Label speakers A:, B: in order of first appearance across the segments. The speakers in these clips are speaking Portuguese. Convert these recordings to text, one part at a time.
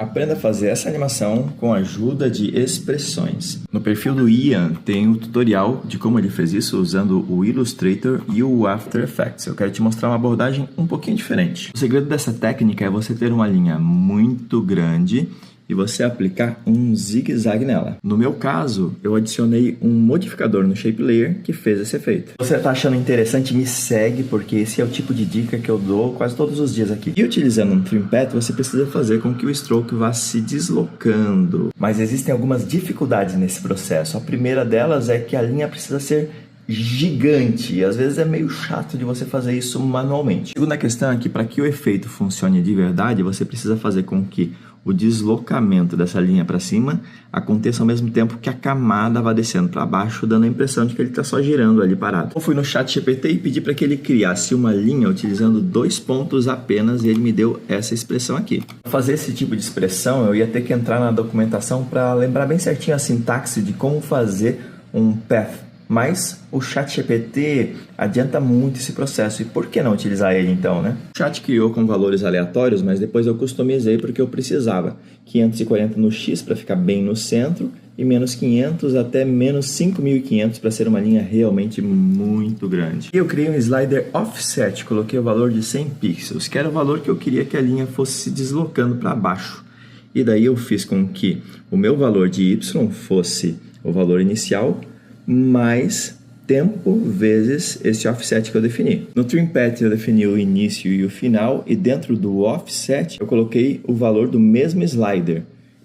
A: Aprenda a fazer essa animação com a ajuda de expressões. No perfil do Ian tem um tutorial de como ele fez isso usando o Illustrator e o After Effects. Eu quero te mostrar uma abordagem um pouquinho diferente. O segredo dessa técnica é você ter uma linha muito grande e você aplicar um zigue-zague nela. No meu caso, eu adicionei um modificador no Shape Layer que fez esse efeito. Se você está achando interessante, me segue, porque esse é o tipo de dica que eu dou quase todos os dias aqui. E utilizando um Trim Path, você precisa fazer com que o stroke vá se deslocando. Mas existem algumas dificuldades nesse processo. A primeira delas é que a linha precisa ser gigante e às vezes é meio chato de você fazer isso manualmente. A segunda questão é que para que o efeito funcione de verdade, você precisa fazer com que o deslocamento dessa linha para cima aconteça ao mesmo tempo que a camada vá descendo para baixo, dando a impressão de que ele está só girando ali parado. Eu fui no ChatGPT e pedi para que ele criasse uma linha utilizando 2 pontos apenas e ele me deu essa expressão aqui. Para fazer esse tipo de expressão, eu ia ter que entrar na documentação para lembrar bem certinho a sintaxe de como fazer um path. Mas o ChatGPT adianta muito esse processo. E por que não utilizar ele então, né? O chat criou com valores aleatórios, mas depois eu customizei porque eu precisava. 540 no X para ficar bem no centro e menos 500 até menos 5.500 para ser uma linha realmente muito grande. E eu criei um slider offset, coloquei o valor de 100 pixels, que era o valor que eu queria que a linha fosse se deslocando para baixo. E daí eu fiz com que o meu valor de Y fosse o valor inicial mais tempo vezes esse offset que eu defini. No Trim Path eu defini o início e o final e dentro do offset eu coloquei o valor do mesmo slider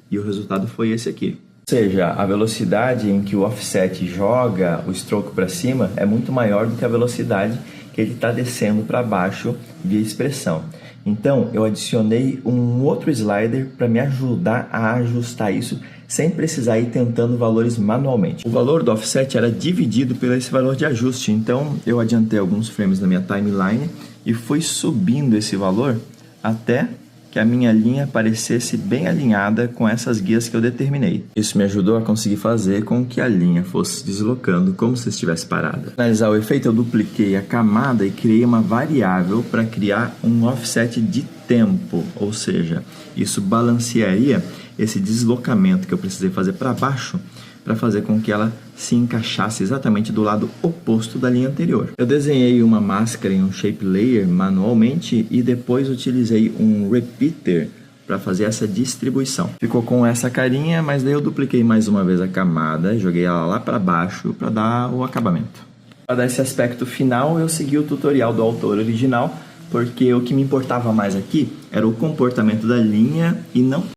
A: e o resultado foi esse aqui. Ou seja, a velocidade em que o offset joga o stroke para cima é muito maior do que a velocidade que ele está descendo para baixo via expressão. Então eu adicionei um outro slider para me ajudar a ajustar isso sem precisar ir tentando valores manualmente. O valor do offset era dividido por esse valor de ajuste, então eu adiantei alguns frames na minha timeline e fui subindo esse valor até que a minha linha aparecesse bem alinhada com essas guias que eu determinei. Isso me ajudou a conseguir fazer com que a linha fosse deslocando como se estivesse parada. Para analisar o efeito, eu dupliquei a camada e criei uma variável para criar um offset de tempo, ou seja, isso balancearia esse deslocamento que eu precisei fazer para baixo para fazer com que ela se encaixasse exatamente do lado oposto da linha anterior. Eu desenhei uma máscara em um Shape Layer manualmente e depois utilizei um Repeater para fazer essa distribuição. Ficou com essa carinha, mas daí eu dupliquei mais uma vez a camada e joguei ela lá para baixo para dar o acabamento. Para dar esse aspecto final, eu segui o tutorial do autor original, porque o que me importava mais aqui era o comportamento da linha e não